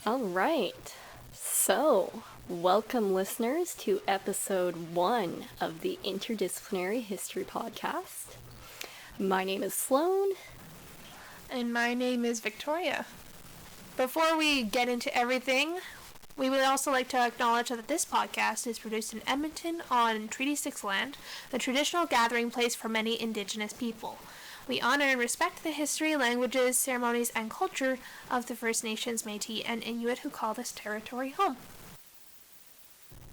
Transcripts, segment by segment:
All right. So, welcome listeners to episode 1 of the Interdisciplinary History Podcast. My name is Sloan. And my name is Victoria. Before we get into everything, we would also like to acknowledge that this podcast is produced in Edmonton on Treaty 6 land, the traditional gathering place for many Indigenous people. We honor and respect the history, languages, ceremonies, and culture of the First Nations, Métis, and Inuit who call this territory home.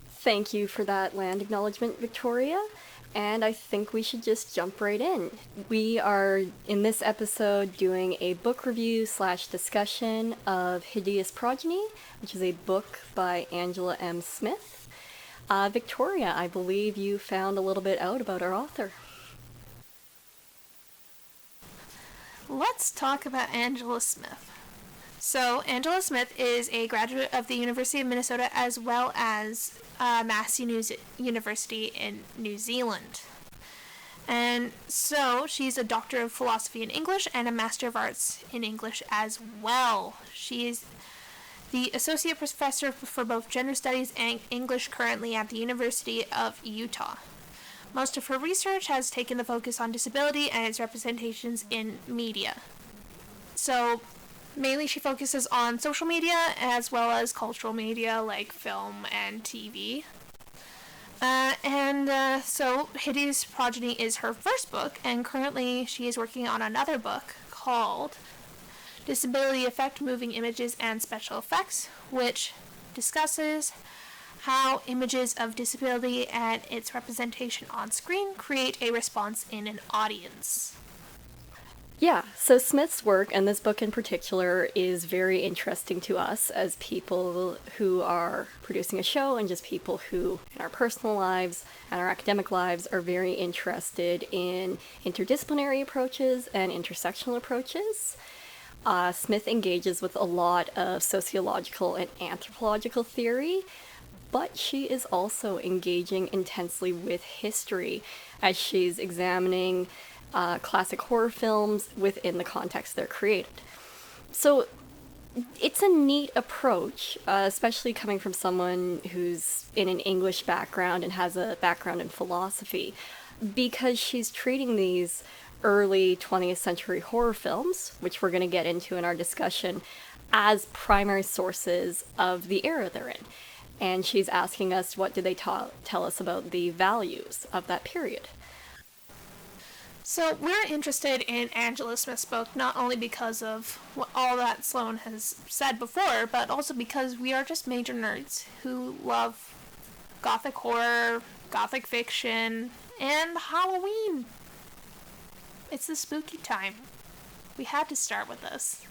Thank you for that land acknowledgement, Victoria. And I think we should just jump right in. We are, in this episode, doing a book review / discussion of Hideous Progeny, which is a book by Angela M. Smith. Victoria, I believe you found a little bit out about our author. Let's talk about Angela Smith. So, Angela Smith is a graduate of the University of Minnesota as well as Massey University in New Zealand. And so, she's a Doctor of Philosophy in English and a Master of Arts in English as well. She is the Associate Professor for both Gender Studies and English currently at the University of Utah. Most of her research has taken the focus on disability and its representations in media. So, mainly she focuses on social media as well as cultural media like film and TV. So Hideous Progeny is her first book, and currently she is working on another book called Disability Effect, Moving Images and Special Effects, which discusses how images of disability and its representation on screen create a response in an audience. Yeah, so Smith's work, and this book in particular, is very interesting to us as people who are producing a show and just people who, in our personal lives and our academic lives, are very interested in interdisciplinary approaches and intersectional approaches. Smith engages with a lot of sociological and anthropological theory, but she is also engaging intensely with history as she's examining classic horror films within the context they're created. So it's a neat approach, especially coming from someone who's in an English background and has a background in philosophy, because she's treating these early 20th century horror films, which we're going to get into in our discussion, as primary sources of the era they're in. And she's asking us, what do they tell us about the values of that period? So we're interested in Angela Smith's book not only because of all that Sloan has said before, but also because we are just major nerds who love gothic horror, gothic fiction, and Halloween. It's the spooky time. We had to start with this.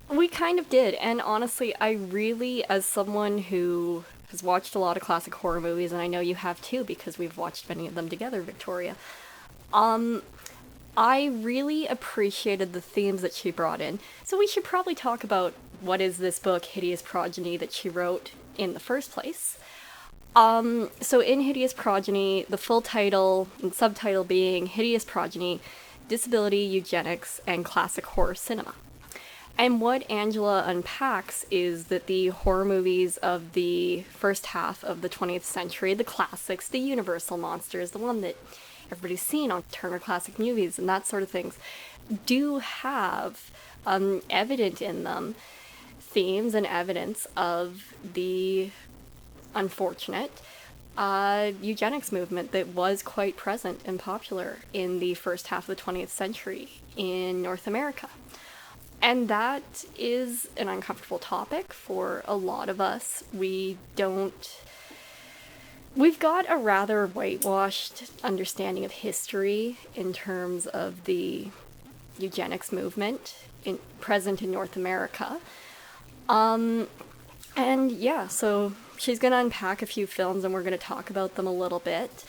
We kind of did, and honestly, I really, as someone who has watched a lot of classic horror movies, and I know you have too because we've watched many of them together, Victoria, I really appreciated the themes that she brought in. So we should probably talk about what is this book, Hideous Progeny, that she wrote in the first place. So in Hideous Progeny, the full title and subtitle being Hideous Progeny, Disability, Eugenics, and Classic Horror Cinema. And what Angela unpacks is that the horror movies of the first half of the 20th century, the classics, the Universal monsters, the one that everybody's seen on Turner Classic Movies and that sort of things, do have evident in them themes and evidence of the unfortunate eugenics movement that was quite present and popular in the first half of the 20th century in North America. And that is an uncomfortable topic for a lot of us. We've got a rather whitewashed understanding of history in terms of the eugenics movement present in North America. And yeah, so she's going to unpack a few films and we're going to talk about them a little bit.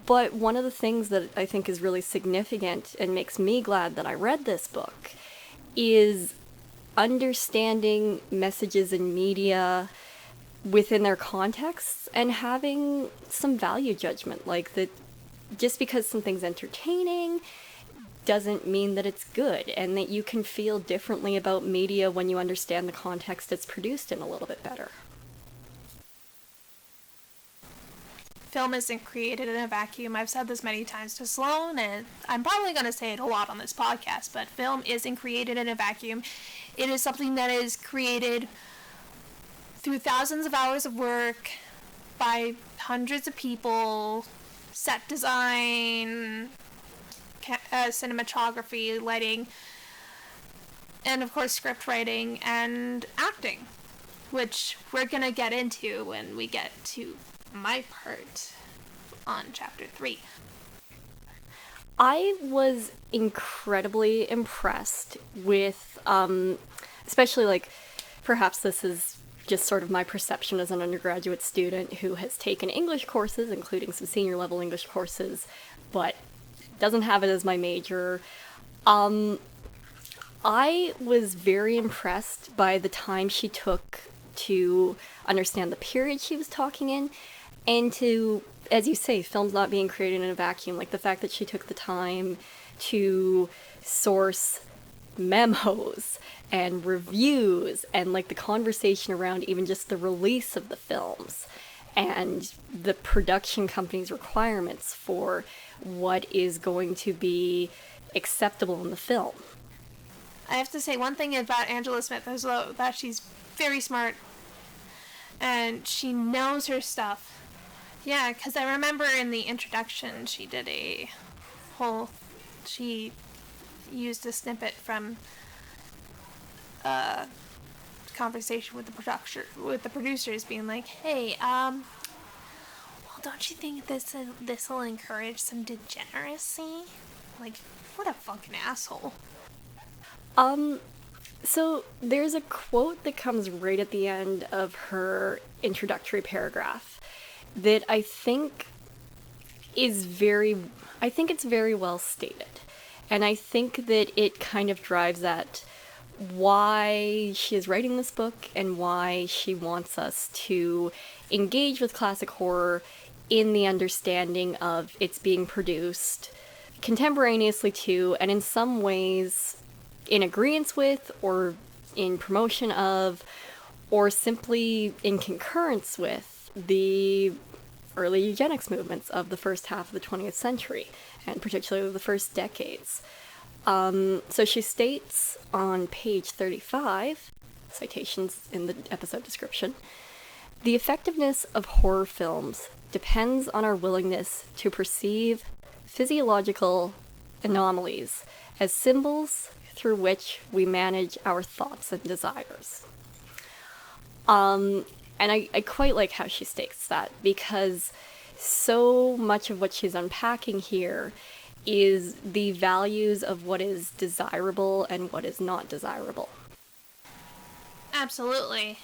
But one of the things that I think is really significant and makes me glad that I read this book is understanding messages in media within their contexts and having some value judgment, like that just because something's entertaining doesn't mean that it's good, and that you can feel differently about media when you understand the context it's produced in a little bit better. Film isn't created in a vacuum. I've said this many times to Sloan, and I'm probably going to say it a lot on this podcast, but film isn't created in a vacuum. It is something that is created through thousands of hours of work by hundreds of people, set design, cinematography, lighting, and of course script writing and acting, which we're going to get into when we get to my part on chapter 3. I was incredibly impressed with, especially like, perhaps this is just sort of my perception as an undergraduate student who has taken English courses, including some senior level English courses, but doesn't have it as my major. I was very impressed by the time she took to understand the period she was talking in, and to, as you say, films not being created in a vacuum. Like the fact that she took the time to source memos and reviews and like the conversation around even just the release of the films and the production company's requirements for what is going to be acceptable in the film. I have to say one thing about Angela Smith is that she's very smart and she knows her stuff. Yeah, because I remember in the introduction she used a snippet from a conversation with the producers being like, hey, well, don't you think this will encourage some degeneracy? Like, what a fucking asshole. So there's a quote that comes right at the end of her introductory paragraph that I think it's very well stated. And I think that it kind of drives at why she is writing this book and why she wants us to engage with classic horror in the understanding of it's being produced contemporaneously to, and in some ways in agreement with, or in promotion of, or simply in concurrence with the early eugenics movements of the first half of the 20th century, and particularly the first decades. So she states on page 35, citations in the episode description, the effectiveness of horror films depends on our willingness to perceive physiological anomalies as symbols through which we manage our thoughts and desires. And I quite like how she states that, because so much of what she's unpacking here is the values of what is desirable and what is not desirable. Absolutely.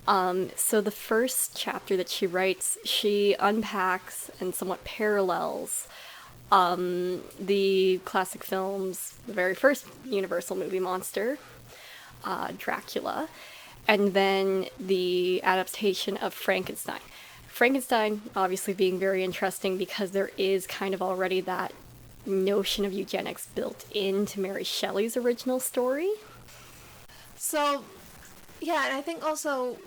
So the first chapter that she writes, she unpacks and somewhat parallels the classic films, the very first Universal movie monster, Dracula, and then the adaptation of Frankenstein. Frankenstein obviously being very interesting because there is kind of already that notion of eugenics built into Mary Shelley's original story. So, yeah, and I think also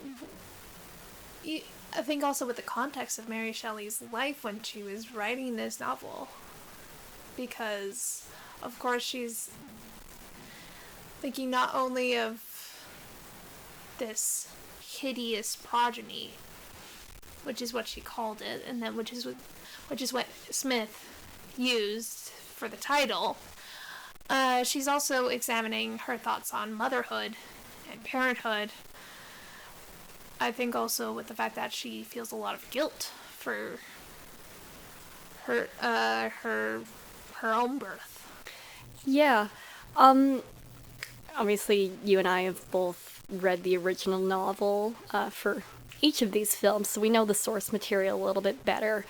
with the context of Mary Shelley's life when she was writing this novel, because, of course, she's thinking not only of this hideous progeny, which is what she called it, and then which is what Smith used for the title. She's also examining her thoughts on motherhood and parenthood. I think also with the fact that she feels a lot of guilt for her own birth. Yeah. Obviously, you and I have both read the original novel for each of these films, so we know the source material a little bit better.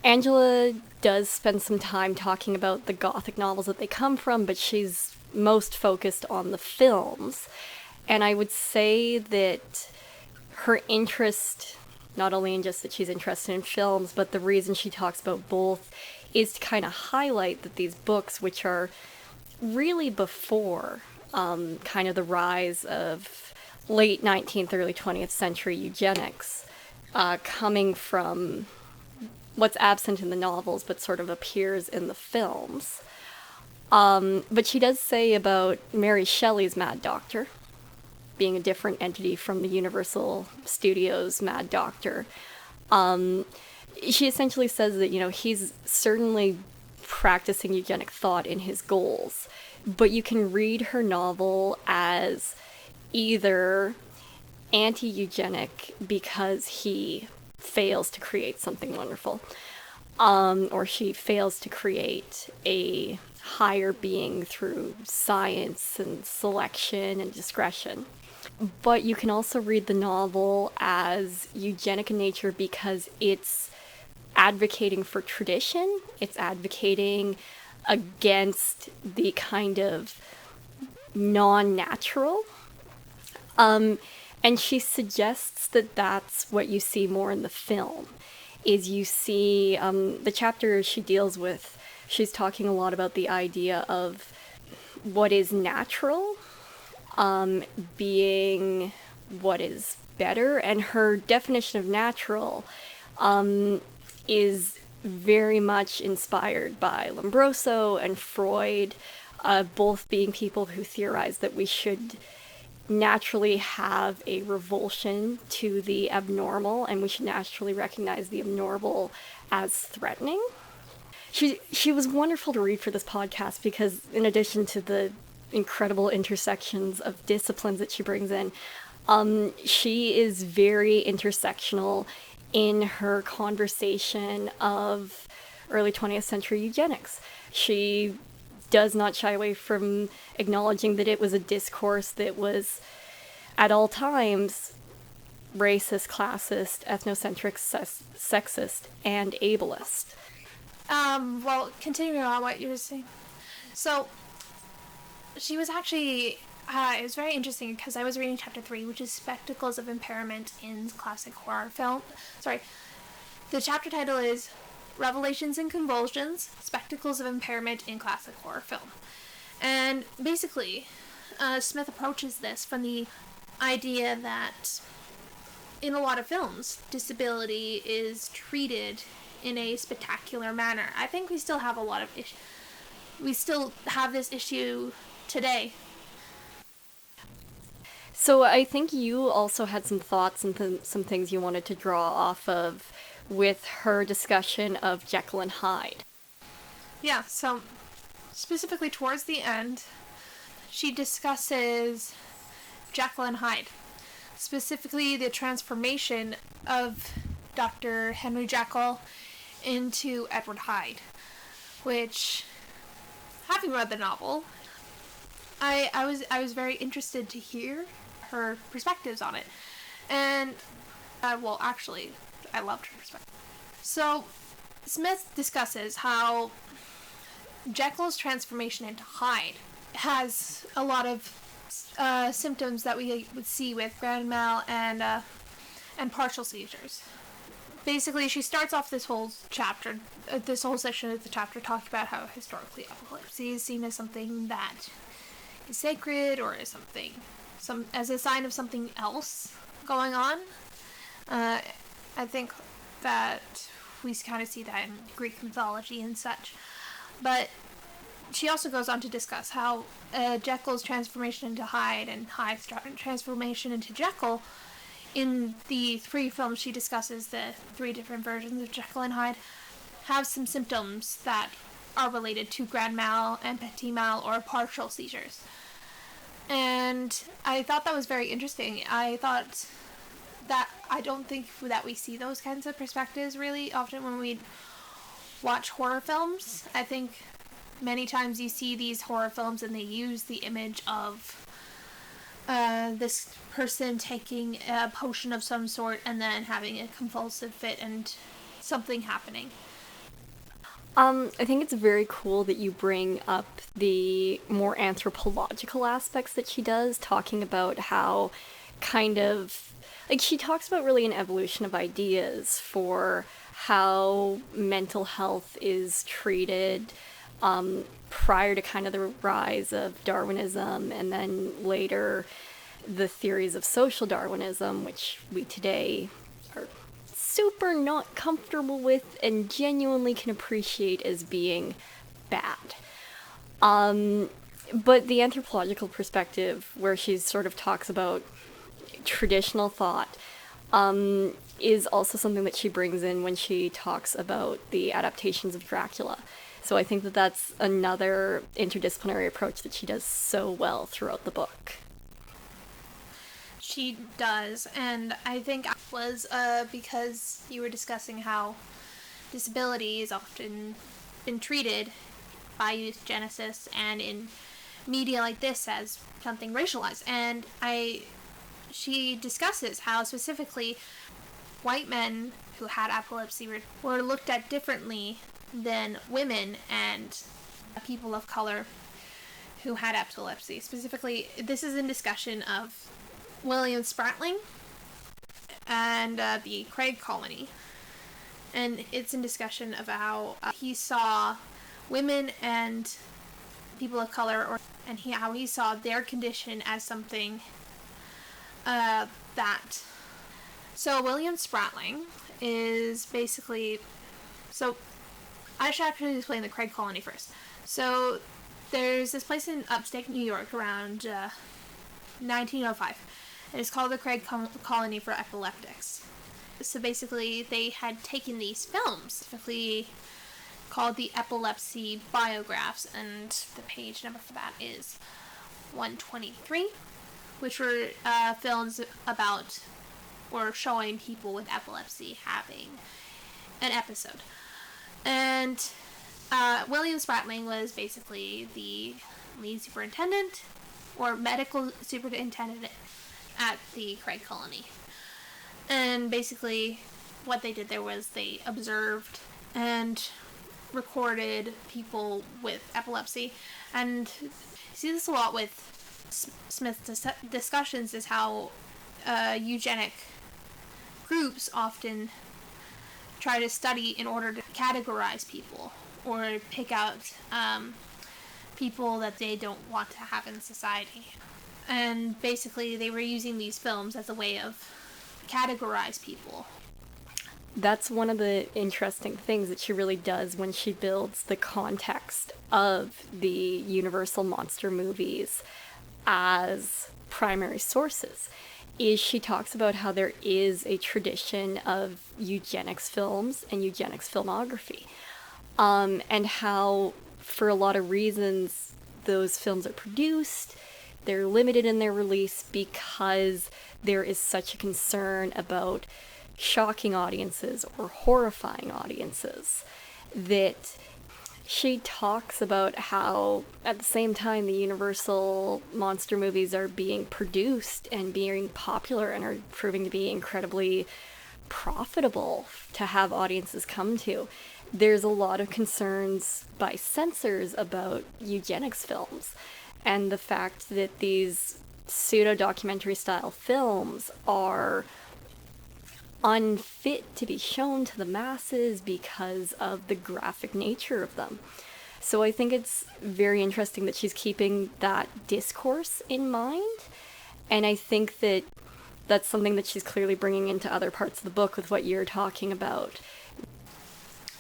Angela does spend some time talking about the Gothic novels that they come from, but she's most focused on the films. And I would say that her interest, not only in just that she's interested in films, but the reason she talks about both is to kind of highlight that these books, which are really before kind of the rise of late 19th, early 20th century eugenics, coming from what's absent in the novels but sort of appears in the films. But she does say about Mary Shelley's Mad Doctor being a different entity from the Universal Studios Mad Doctor. She essentially says that, he's certainly practicing eugenic thought in his goals, but you can read her novel as either anti-eugenic because he fails to create something wonderful, or she fails to create a higher being through science and selection and discretion. But you can also read the novel as eugenic in nature because it's advocating for tradition, it's advocating against the kind of non-natural. And she suggests that that's what you see more in the film, is you see the chapter she deals with, she's talking a lot about the idea of what is natural being what is better, and her definition of natural is very much inspired by Lombroso and Freud, both being people who theorize that we should naturally have a revulsion to the abnormal, and we should naturally recognize the abnormal as threatening. She was wonderful to read for this podcast because, in addition to the incredible intersections of disciplines that she brings in, she is very intersectional in her conversation of early 20th century eugenics. She does not shy away from acknowledging that it was a discourse that was, at all times, racist, classist, ethnocentric, sexist, and ableist. Well, continuing on what you were saying. So, she was actually, it was very interesting because I was reading chapter 3, which is Spectacles of Impairment in Classic Horror Film. Sorry. The chapter title is Revelations and Convulsions, Spectacles of Impairment in Classic Horror Film. And basically, Smith approaches this from the idea that in a lot of films, disability is treated in a spectacular manner. I think we still have a lot of we still have this issue today. So I think you also had some thoughts and some things you wanted to draw off of with her discussion of Jekyll and Hyde. Yeah, so specifically towards the end, she discusses Jekyll and Hyde. Specifically the transformation of Dr. Henry Jekyll into Edward Hyde, which, having read the novel, I was very interested to hear her perspectives on it. And, well, actually, I loved her perspective. So, Smith discusses how Jekyll's transformation into Hyde has a lot of symptoms that we would see with grand mal and partial seizures. Basically, she starts off this whole chapter, this whole section of the chapter, talking about how historically epilepsy is seen as something that is sacred or as as a sign of something else going on. I think that we kind of see that in Greek mythology and such. But she also goes on to discuss how Jekyll's transformation into Hyde and Hyde's transformation into Jekyll, in the 3 films she discusses, the 3 different versions of Jekyll and Hyde, have some symptoms that are related to grand mal and petit mal or partial seizures. And I thought that was very interesting. I thought that I don't think that we see those kinds of perspectives really often when we watch horror films. I think many times you see these horror films and they use the image of this person taking a potion of some sort and then having a convulsive fit and something happening. I think it's very cool that you bring up the more anthropological aspects that she does, talking about how kind of, like, she talks about really an evolution of ideas for how mental health is treated prior to kind of the rise of Darwinism, and then later the theories of social Darwinism, which we today are super not comfortable with and genuinely can appreciate as being bad. But the anthropological perspective, where she sort of talks about traditional thought, is also something that she brings in when she talks about the adaptations of Dracula. So I think that that's another interdisciplinary approach that she does so well throughout the book. She does, and I think it was because you were discussing how disability is often been treated by eugenicists and in media like this as something racialized. And she discusses how specifically white men who had epilepsy were looked at differently than women and people of color who had epilepsy. Specifically, this is in discussion of William Spratling and the Craig colony. And it's in discussion of how he saw women and people of color, how he saw their condition as something that... So William Spratling is basically... So I should actually explain the Craig colony first. So there's this place in upstate New York around 1905. And it's called the Craig colony for epileptics. So basically they had taken these films, specifically called the epilepsy biographs, and the page number for that is 123, which were films about or showing people with epilepsy having an episode. And William Spratling was basically the lead superintendent or medical superintendent at the Craig colony. And basically what they did there was they observed and recorded people with epilepsy. And you see this a lot with Smith's discussions, is how eugenic groups often try to study in order to categorize people or pick out people that they don't want to have in society. And basically they were using these films as a way of categorize people. That's one of the interesting things that she really does when she builds the context of the Universal monster movies as primary sources, is she talks about how there is a tradition of eugenics films and eugenics filmography, and how for a lot of reasons those films are produced. They're limited in their release because there is such a concern about shocking audiences or horrifying audiences, that she talks about how at the same time the Universal monster movies are being produced and being popular and are proving to be incredibly profitable to have audiences come to, there's a lot of concerns by censors about eugenics films, and the fact that these pseudo-documentary style films are unfit to be shown to the masses because of the graphic nature of them. So I think it's very interesting that she's keeping that discourse in mind, and I think that that's something that she's clearly bringing into other parts of the book with what you're talking about.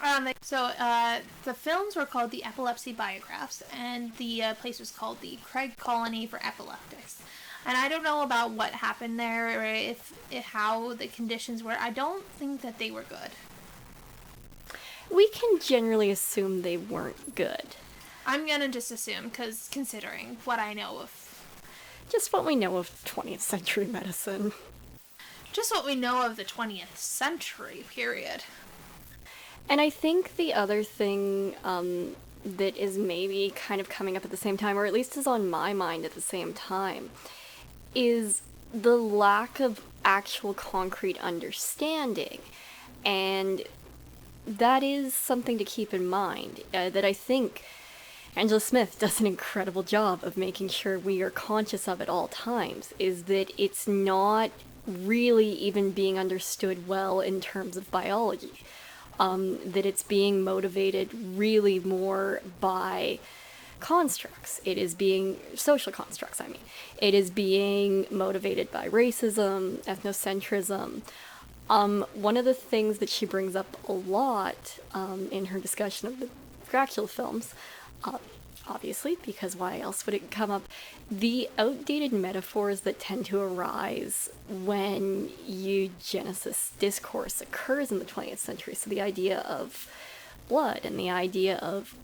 The films were called the epilepsy biographs, and the place was called the Craig colony for epileptics. And I don't know about what happened there, or how the conditions were. I don't think that they were good. We can generally assume they weren't good. I'm gonna just assume, because considering what I know of... Just what we know of 20th century medicine. Just what we know of the 20th century, period. And I think the other thing that is maybe kind of coming up at the same time, or at least is on my mind at the same time, is the lack of actual concrete understanding. And that is something to keep in mind, that I think Angela Smith does an incredible job of making sure we are conscious of at all times, is that it's not really even being understood well in terms of biology. that it's being motivated really more by constructs. It is being social constructs, I mean. It is being motivated by racism, ethnocentrism. One of the things that she brings up a lot in her discussion of the Dracula films, obviously, because why else would it come up, the outdated metaphors that tend to arise when eugenicist discourse occurs in the 20th century. So the idea of blood and the idea of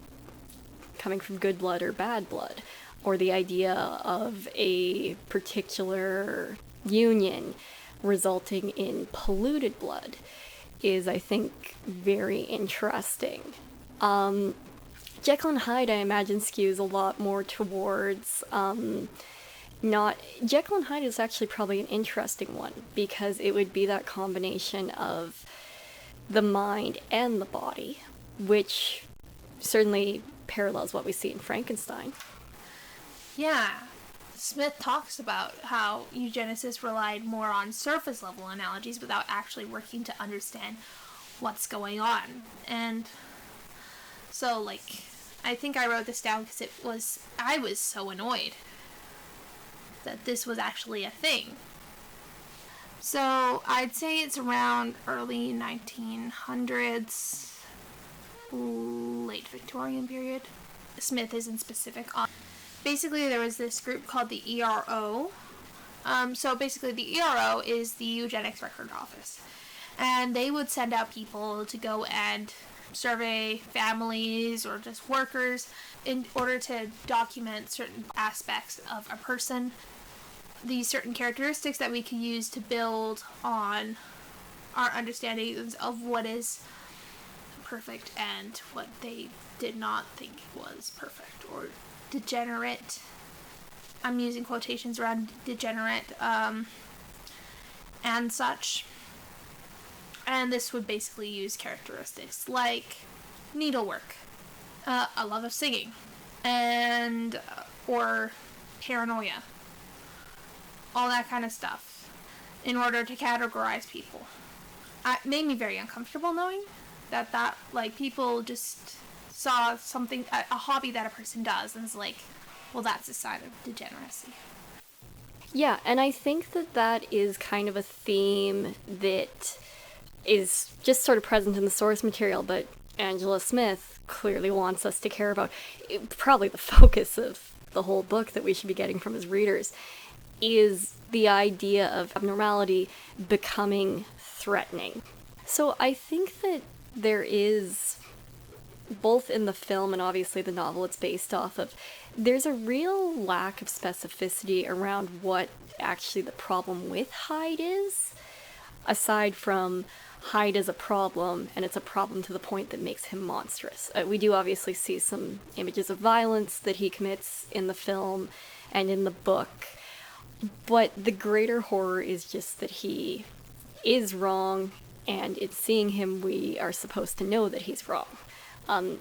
coming from good blood or bad blood, or the idea of a particular union resulting in polluted blood is, I think, very interesting. Jekyll and Hyde, I imagine, skews a lot more towards not... Jekyll and Hyde is actually probably an interesting one, because it would be that combination of the mind and the body, which certainly parallels what we see in Frankenstein. Yeah. Smith talks about how eugenicists relied more on surface level analogies without actually working to understand what's going on. And so, like, I think I wrote this down because I was so annoyed that this was actually a thing. So I'd say it's around early 1900s, late Victorian period. Smith isn't specific on. Basically, there was this group called the ERO. So basically, the ERO is the Eugenics Record Office. And they would send out people to go and survey families or just workers in order to document certain aspects of a person. These certain characteristics that we could use to build on our understandings of what is perfect and what they did not think was perfect or degenerate. I'm using quotations around degenerate and such. And this would basically use characteristics like needlework, a love of singing, and or paranoia, all that kind of stuff, in order to categorize people. It made me very uncomfortable knowing that like people just saw something, a hobby that a person does, and is like, well, that's a sign of degeneracy. Yeah, and I think that is kind of a theme that is just sort of present in the source material, but Angela Smith clearly wants us to care about. Probably the focus of the whole book that we should be getting from as readers is the idea of abnormality becoming threatening. So I think that there is, both in the film and obviously the novel it's based off of, there's a real lack of specificity around what actually the problem with Hyde is, aside from Hyde is a problem, and it's a problem to the point that makes him monstrous. We do obviously see some images of violence that he commits in the film and in the book, but the greater horror is just that he is wrong, and in seeing him we are supposed to know that he's wrong.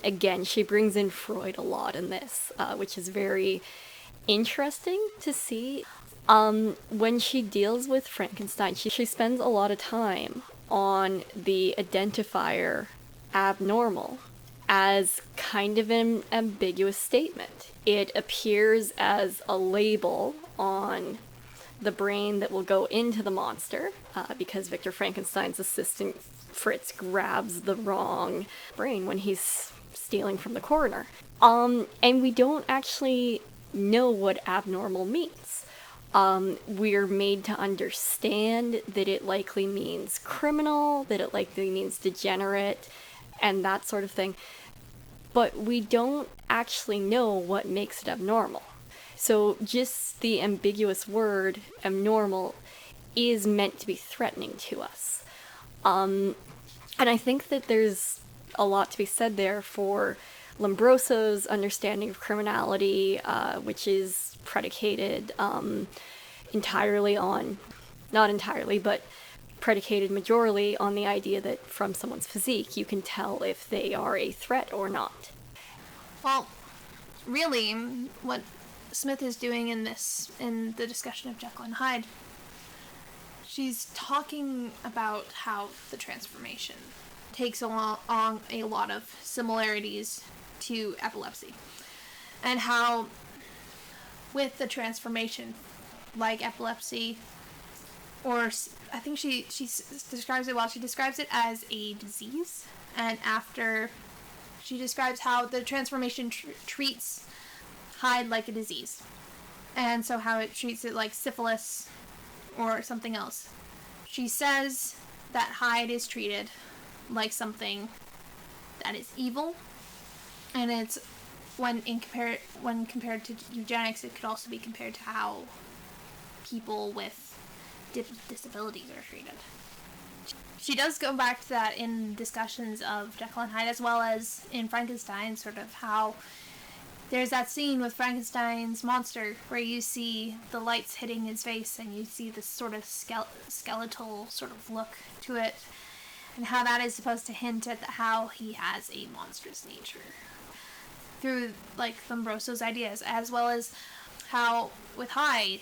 Again, she brings in Freud a lot in this, which is very interesting to see. When she deals with Frankenstein, she spends a lot of time on the identifier abnormal as kind of an ambiguous statement. It appears as a label on the brain that will go into the monster, because Victor Frankenstein's assistant Fritz grabs the wrong brain when he's stealing from the coroner. And we don't actually know what abnormal means. We're made to understand that it likely means criminal, that it likely means degenerate, and that sort of thing. But we don't actually know what makes it abnormal. So just the ambiguous word abnormal is meant to be threatening to us. And I think that there's a lot to be said there for Lombroso's understanding of criminality, which is predicated entirely on, not entirely, but predicated majorly on the idea that from someone's physique you can tell if they are a threat or not. Well, really, what Smith is doing in the discussion of Jekyll and Hyde, she's talking about how the transformation takes on a lot of similarities to epilepsy. And how with the transformation, like epilepsy, or I think she describes it well, she describes it as a disease, and after she describes how the transformation treats Hyde like a disease, and so how it treats it like syphilis or something else. She says that Hyde is treated like something that is evil, and it's when compared to eugenics, it could also be compared to how people with disabilities are treated. She does go back to that in discussions of Jekyll and Hyde, as well as in Frankenstein, sort of how there's that scene with Frankenstein's monster where you see the lights hitting his face and you see this sort of skeletal sort of look to it, and how that is supposed to hint at how he has a monstrous nature through like Lombroso's ideas, as well as how with Hyde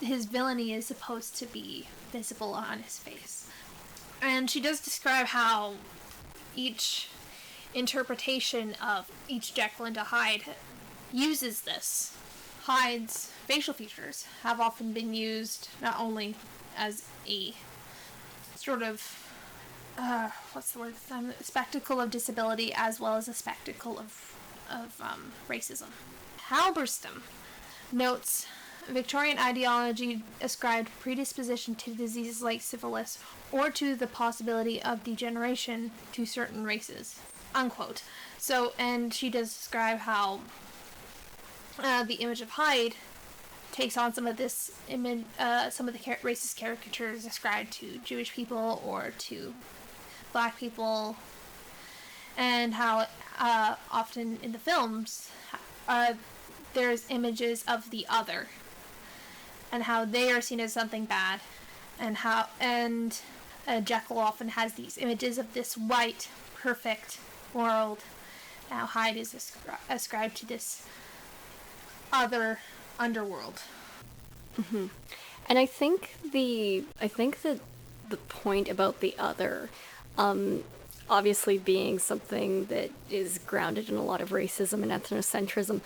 his villainy is supposed to be visible on his face. And she does describe how each interpretation of each Jekyll into Hyde uses this. Hyde's facial features have often been used not only as a sort of spectacle of disability, as well as a spectacle of racism. Halberstam notes Victorian ideology ascribed predisposition to diseases like syphilis or to the possibility of degeneration to certain races, unquote. So, and she does describe how the image of Hyde takes on some of this image, some of the racist caricatures ascribed to Jewish people or to black people, and how often in the films there's images of the other and how they are seen as something bad, and how Jekyll often has these images of this white, perfect world. Now Hyde is ascribed to this other underworld. Mm-hmm. And I think that the point about the other, obviously being something that is grounded in a lot of racism and ethnocentrism,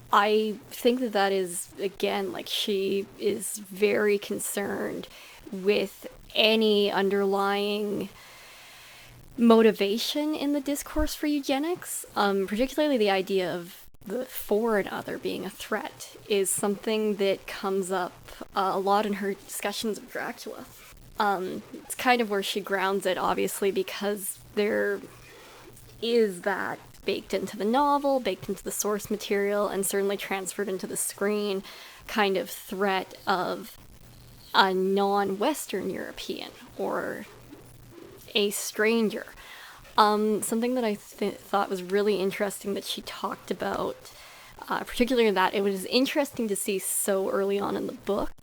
I think that is, again, like, she is very concerned with any underlying motivation in the discourse for eugenics, particularly the idea of the foreign other being a threat is something that comes up a lot in her discussions of Dracula. It's kind of where she grounds it, obviously, because there is that baked into the novel, baked into the source material, and certainly transferred into the screen kind of threat of a non-Western European or a stranger. Something that I thought was really interesting that she talked about, particularly that it was interesting to see so early on in the book,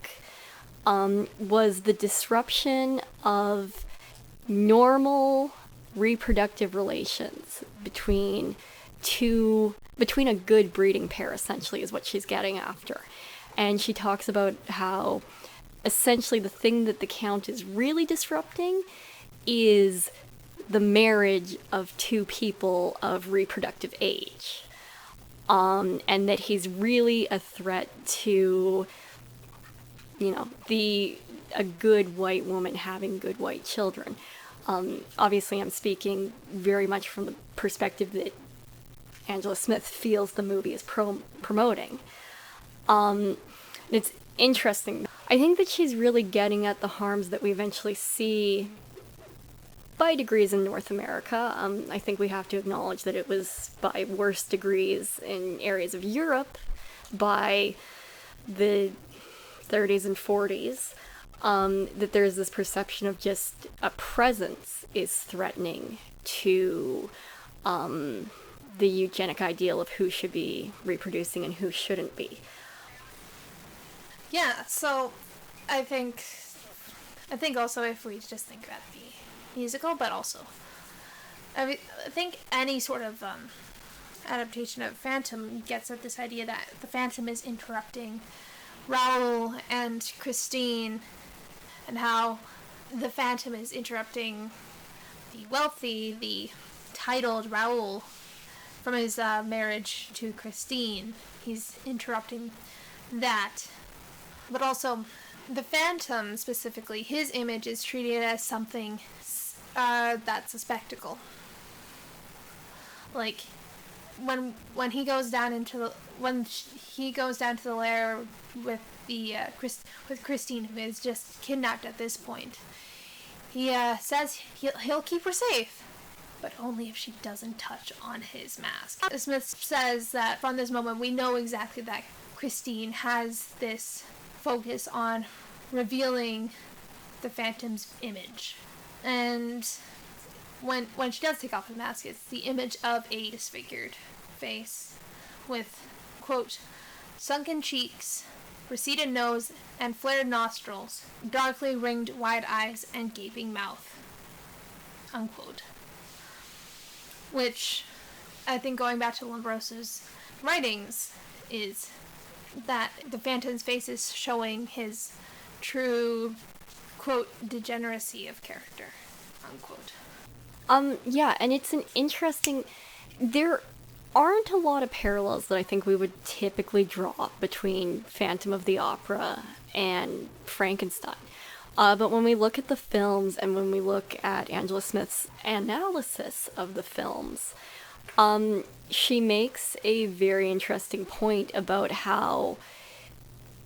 was the disruption of normal reproductive relations between a good breeding pair, essentially, is what she's getting after. And she talks about how essentially the thing that the Count is really disrupting is the marriage of two people of reproductive age. And that he's really a threat to, a good white woman having good white children. Obviously, I'm speaking very much from the perspective that Angela Smith feels the movie is promoting. It's interesting. I think that she's really getting at the harms that we eventually see by degrees in North America. I think we have to acknowledge that it was by worse degrees in areas of Europe by the 30s and 40s. That there's this perception of just a presence is threatening to the eugenic ideal of who should be reproducing and who shouldn't be. Yeah, so I think also if we just think about the musical, but also I think any sort of adaptation of Phantom gets at this idea that the Phantom is interrupting Raoul and Christine, and how the Phantom is interrupting the wealthy, the titled Raoul from his marriage to Christine. He's interrupting that. But also, the Phantom specifically, his image is treated as something that's a spectacle. Like, when he goes down into the lair with the with Christine, who is just kidnapped at this point, he says he'll keep her safe, but only if she doesn't touch on his mask. Smith says that from this moment we know exactly that Christine has this focus on revealing the Phantom's image, and when she does take off the mask, it's the image of a disfigured face with, quote, sunken cheeks, receded nose, and flared nostrils, darkly ringed wide eyes, and gaping mouth, unquote. Which, I think going back to Lombroso's writings, is that the Phantom's face is showing his true, quote, degeneracy of character, unquote. Yeah, and it's an interesting... There aren't a lot of parallels that I think we would typically draw between Phantom of the Opera and Frankenstein. But when we look at the films and when we look at Angela Smith's analysis of the films, she makes a very interesting point about how,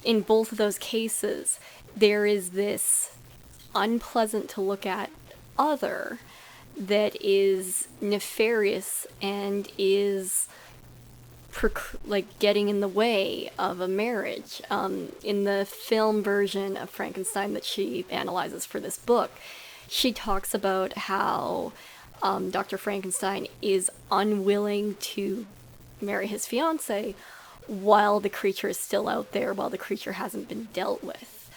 in both of those cases, there is this unpleasant to look at other that is nefarious and is getting in the way of a marriage. In the film version of Frankenstein that she analyzes for this book, she talks about how Dr. Frankenstein is unwilling to marry his fiancée while the creature is still out there, while the creature hasn't been dealt with.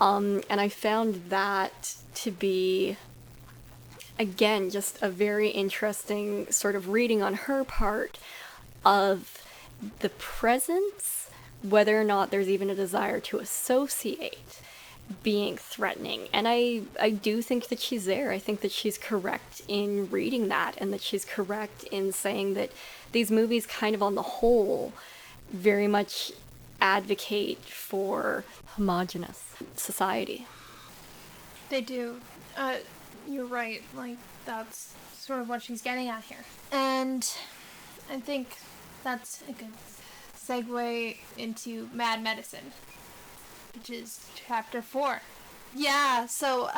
And I found that to be, again, just a very interesting sort of reading on her part of the presence, whether or not there's even a desire to associate, being threatening. And I do think that she's there. I think that she's correct in reading that, and that she's correct in saying that these movies kind of on the whole very much advocate for homogenous society. They do. You're right. Like, that's sort of what she's getting at here. And I think that's a good segue into Mad Medicine, which is chapter 4. Yeah, so,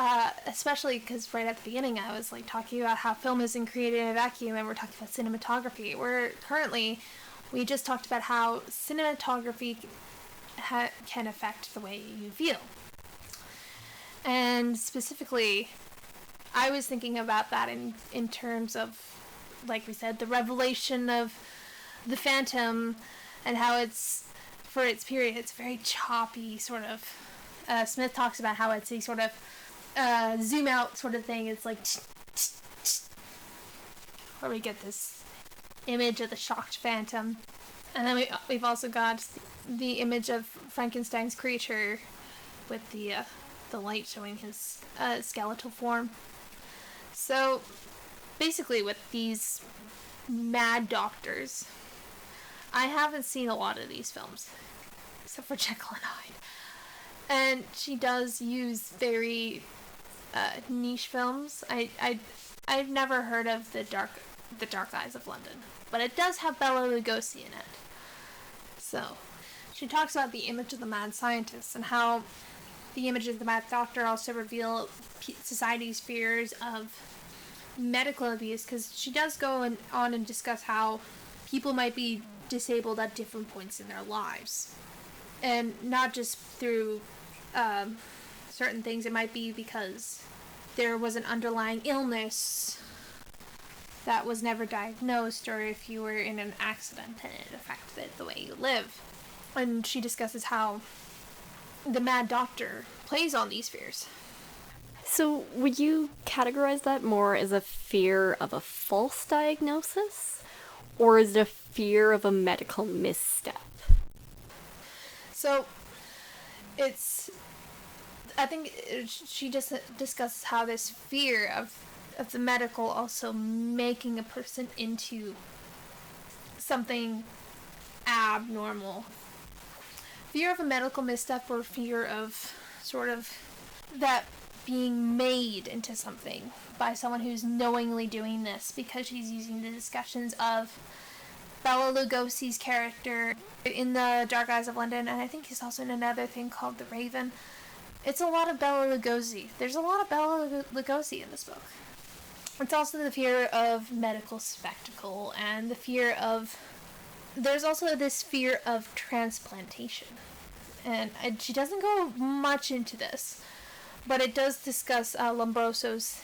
especially because right at the beginning I was, talking about how film isn't created in a vacuum, and we're talking about cinematography. We just talked about how cinematography can affect the way you feel. And specifically, I was thinking about that in terms of, like we said, the revelation of the Phantom, and how it's, for its period, it's very choppy, sort of. Smith talks about how it's a sort of zoom out sort of thing. It's like, where we get this image of the shocked Phantom. And then we've also got the image of Frankenstein's creature with the light showing his skeletal form. So, basically with these mad doctors, I haven't seen a lot of these films, except for Jekyll and Hyde. And she does use very niche films. I've never heard of the Dark Eyes of London, but it does have Bela Lugosi in it. So, she talks about the image of the mad scientist, and how the image of the mad doctor also reveal society's fears of medical abuse, because she does go on and discuss how people might be disabled at different points in their lives. And not just through certain things. It might be because there was an underlying illness that was never diagnosed, or if you were in an accident and it affected the way you live. And she discusses how the mad doctor plays on these fears. So would you categorize that more as a fear of a false diagnosis, or is it a fear of a medical misstep? So, I think she just discusses how this fear of of the medical also making a person into something abnormal. Fear of a medical misstep, or fear of sort of that being made into something by someone who's knowingly doing this, because she's using the discussions of Bela Lugosi's character in The Dark Eyes of London, and I think he's also in another thing called The Raven. It's a lot of Bela Lugosi. There's a lot of Bela Lugosi in this book. It's also the fear of medical spectacle, and the fear of... There's also this fear of transplantation. And she doesn't go much into this, but it does discuss Lombroso's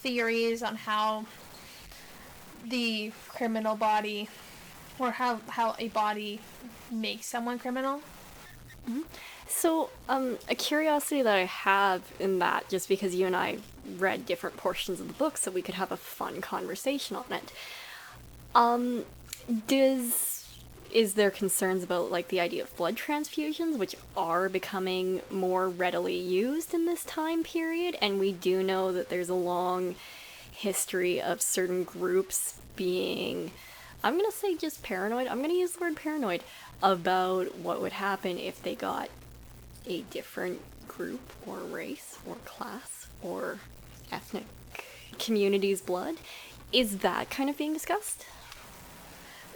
theories on how the criminal body, or how a body makes someone criminal. Mm-hmm. So, a curiosity that I have in that, just because you and I read different portions of the book so we could have a fun conversation on it, is there concerns about, like, the idea of blood transfusions, which are becoming more readily used in this time period? And we do know that there's a long history of certain groups being, I'm going to say just paranoid, I'm going to use the word paranoid, about what would happen if they got a different group or race or class or ethnic community's blood. Is that kind of being discussed?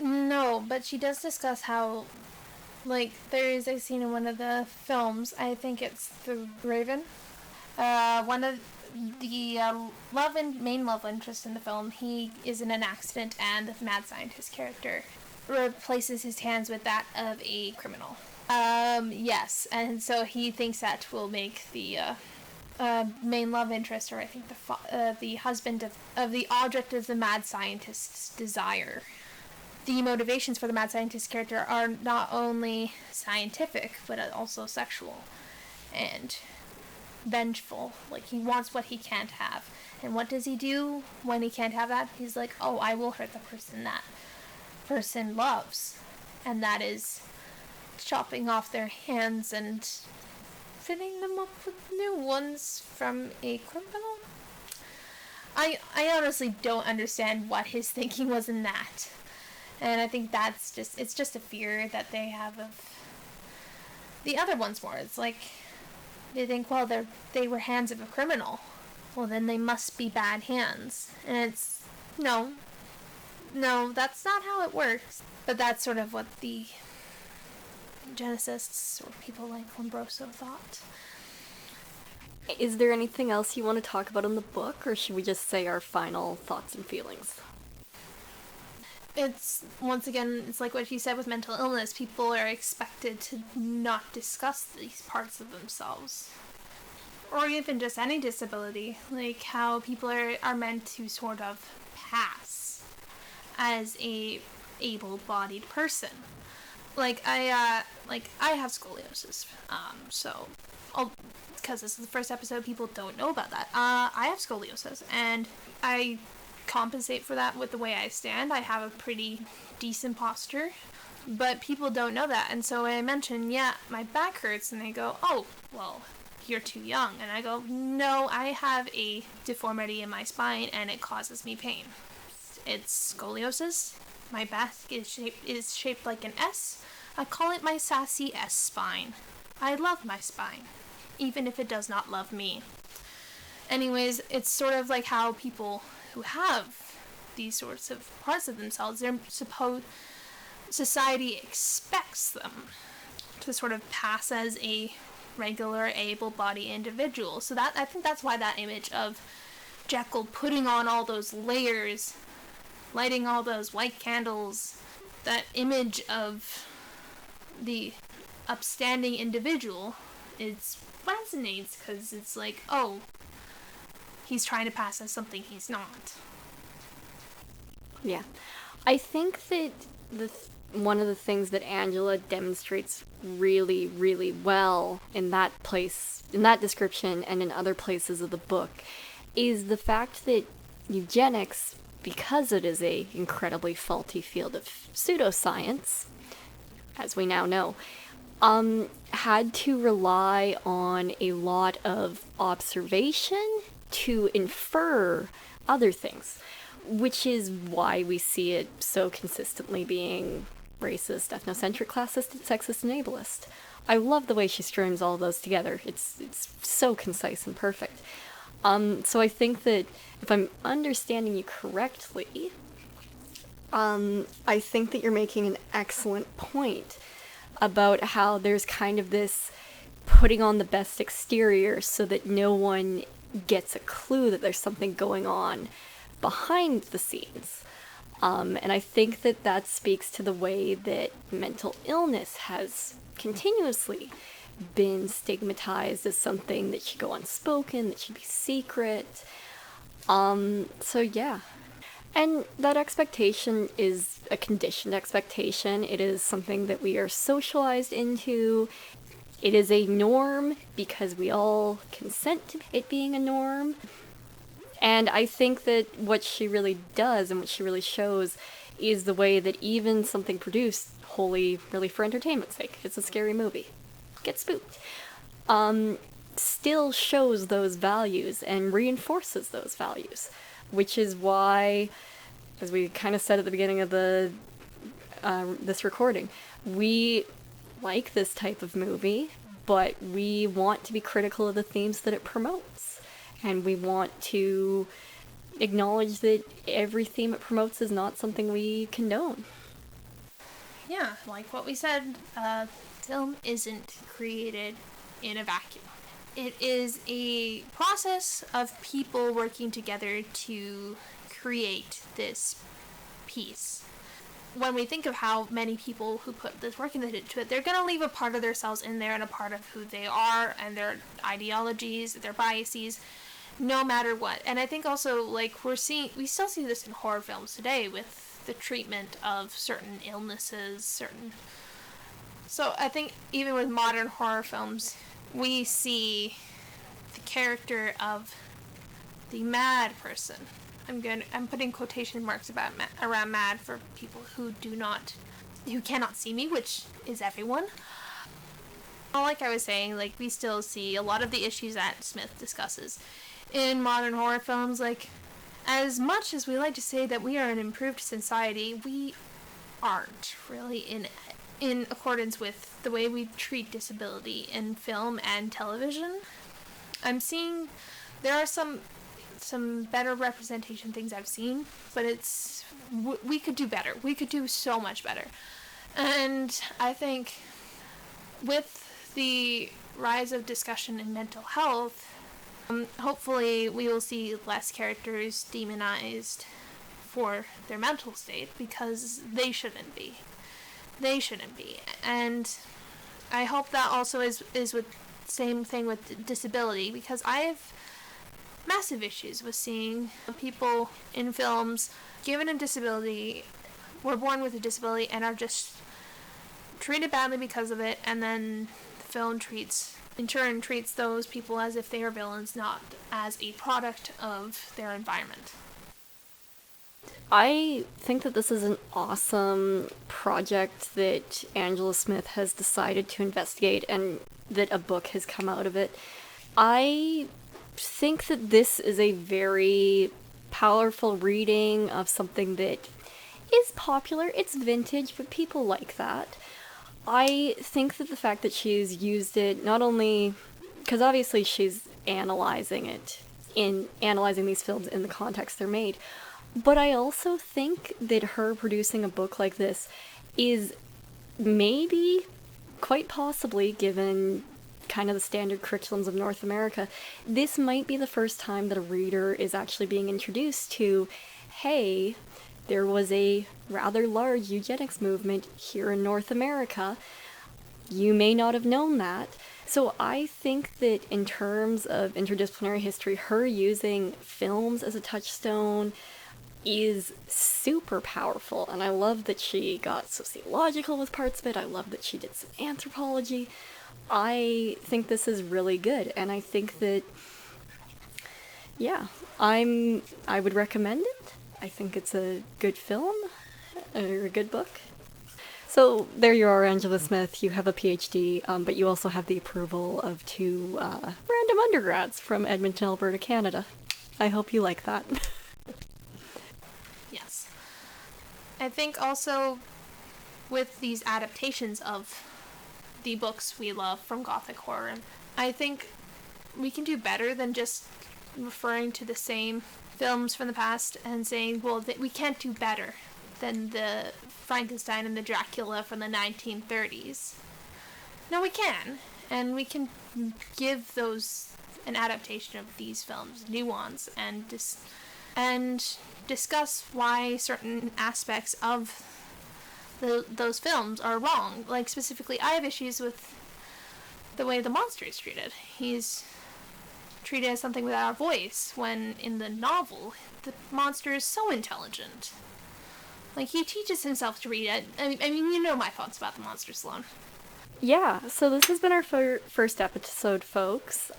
No, but she does discuss how, like, there is a scene in one of the films, I think it's The Raven, one of the main love interest in the film, he is in an accident, and the mad scientist character replaces his hands with that of a criminal. Yes, and so he thinks that will make the main love interest, or I think the husband of the object of the mad scientist's desire. The motivations for the mad scientist character are not only scientific, but also sexual and vengeful. Like, he wants what he can't have. And what does he do when he can't have that? He's like, oh, I will hurt the person that person loves. And that is chopping off their hands and fitting them up with new ones from a criminal. I honestly don't understand what his thinking was in that. And I think it's just a fear that they have of the other ones more. It's like, they think, well, they were hands of a criminal. Well, then they must be bad hands. And it's, no, that's not how it works. But that's sort of what the geneticists, or people like Lombroso, thought. Is there anything else you want to talk about in the book, or should we just say our final thoughts and feelings? It's, once again, it's like what you said with mental illness. People are expected to not discuss these parts of themselves. Or even just any disability. Like how people are meant to sort of pass as a able-bodied person. Like, I have scoliosis. So, because this is the first episode, people don't know about that. I have scoliosis, and I compensate for that with the way I stand. I have a pretty decent posture, but people don't know that. And so when I mention, yeah, my back hurts, and they go, oh, well, you're too young. And I go, no, I have a deformity in my spine, and it causes me pain. It's scoliosis. My back is shaped like an S. I call it my sassy S spine. I love my spine, even if it does not love me. Anyways, it's sort of like how people who have these sorts of parts of themselves, society expects them to sort of pass as a regular able-bodied individual. So that, I think that's why that image of Jekyll putting on all those layers, lighting all those white candles, that image of the upstanding individual, it resonates, because it's like, oh, he's trying to pass as something he's not. Yeah. I think that one of the things that Angela demonstrates really, really well in that description and in other places of the book, is the fact that eugenics, because it is a incredibly faulty field of pseudoscience, as we now know, had to rely on a lot of observation to infer other things, which is why we see it so consistently being racist, ethnocentric, classist, sexist, and ableist. I love the way she streams all of those together. It's so concise and perfect. So I think that if I'm understanding you correctly, I think that you're making an excellent point about how there's kind of this putting on the best exterior so that no one gets a clue that there's something going on behind the scenes. And I think that that speaks to the way that mental illness has continuously been stigmatized as something that should go unspoken, that should be secret. So yeah. And that expectation is a conditioned expectation. It is something that we are socialized into. It is a norm because we all consent to it being a norm. And I think that what she really does and what she really shows is the way that even something produced wholly really for entertainment's sake, it's a scary movie, get spooked, still shows those values and reinforces those values, which is why, as we kind of said at the beginning of the this recording, we like this type of movie, but we want to be critical of the themes that it promotes. And we want to acknowledge that every theme it promotes is not something we condone. Yeah, like what we said, film isn't created in a vacuum. It is a process of people working together to create this piece. When we think of how many people who put this work into it, they're going to leave a part of themselves in there and a part of who they are and their ideologies, their biases, no matter what. And I think also, like, we still see this in horror films today with the treatment of certain illnesses, So I think even with modern horror films, we see the character of the mad person. I'm putting quotation marks around mad for people who cannot see me, which is everyone. Like I was saying, like, we still see a lot of the issues that Smith discusses in modern horror films. Like, as much as we like to say that we are an improved society, we aren't really in accordance with the way we treat disability in film and television. I'm seeing there are some better representation things I've seen, but we could do better. We could do so much better. And I think with the rise of discussion in mental health, hopefully we will see less characters demonized for their mental state, because they shouldn't be. And I hope that also is with same thing with disability, because I have massive issues with seeing people in films given a disability, were born with a disability, and are just treated badly because of it, and then the film in turn treats those people as if they are villains, not as a product of their environment. I think that this is an awesome project that Angela Smith has decided to investigate, and that a book has come out of it. I think that this is a very powerful reading of something that is popular. It's vintage, but people like that. I think that the fact that she's used it, not only because obviously she's analyzing these films in the context they're made, but I also think that her producing a book like this is maybe, quite possibly, given kind of the standard curriculums of North America, this might be the first time that a reader is actually being introduced to, hey, there was a rather large eugenics movement here in North America. You may not have known that. So I think that in terms of interdisciplinary history, her using films as a touchstone is super powerful, and I love that she got sociological with parts of it. I love that she did some anthropology. I think this is really good, and I think that, yeah, I would recommend it. I think it's a good film, or a good book. So there you are, Angela Smith. You have a PhD, but you also have the approval of two random undergrads from Edmonton, Alberta, Canada. I hope you like that. Yes. I think also with these adaptations of the books we love from Gothic horror, I think we can do better than just referring to the same films from the past and saying, well, we can't do better than the Frankenstein and the Dracula from the 1930s. No, we can. And we can give those an adaptation of these films nuance and discuss why certain aspects of those films are wrong. Like, specifically, I have issues with the way the monster is treated. He's treated as something without a voice, when in the novel, the monster is so intelligent. Like, he teaches himself to read it. I mean, you know my thoughts about the monster, Sloan. Yeah, so this has been our first episode, folks.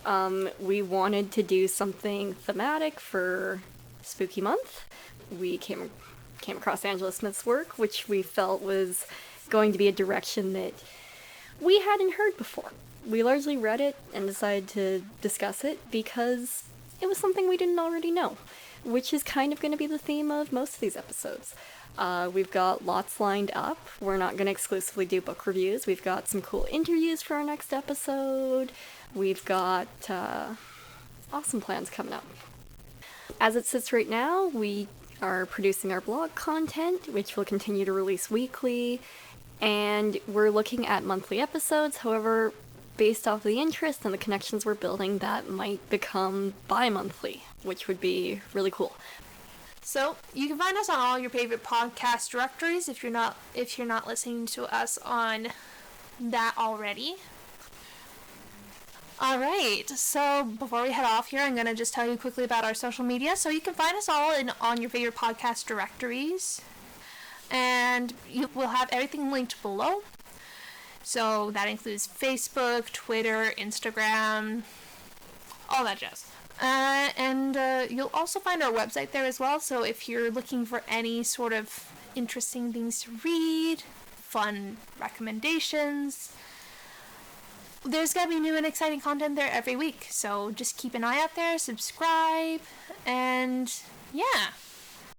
We wanted to do something thematic for Spooky Month. We came across Angela Smith's work, which we felt was going to be a direction that we hadn't heard before. We largely read it and decided to discuss it because it was something we didn't already know, which is kind of going to be the theme of most of these episodes. We've got lots lined up. We're not going to exclusively do book reviews. We've got some cool interviews for our next episode. We've got awesome plans coming up. As it sits right now, we are producing our blog content, which will continue to release weekly, and we're looking at monthly episodes. However, based off of the interest and the connections we're building, that might become bi-monthly, which would be really cool. So, you can find us on all your favorite podcast directories if you're not listening to us on that already. Alright, so before we head off here, I'm going to just tell you quickly about our social media. So you can find us all on your favorite podcast directories, and we'll have everything linked below. So that includes Facebook, Twitter, Instagram, all that jazz. And you'll also find our website there as well, so if you're looking for any sort of interesting things to read, fun recommendations, there's gonna be new and exciting content there every week, so just keep an eye out there, subscribe, and yeah.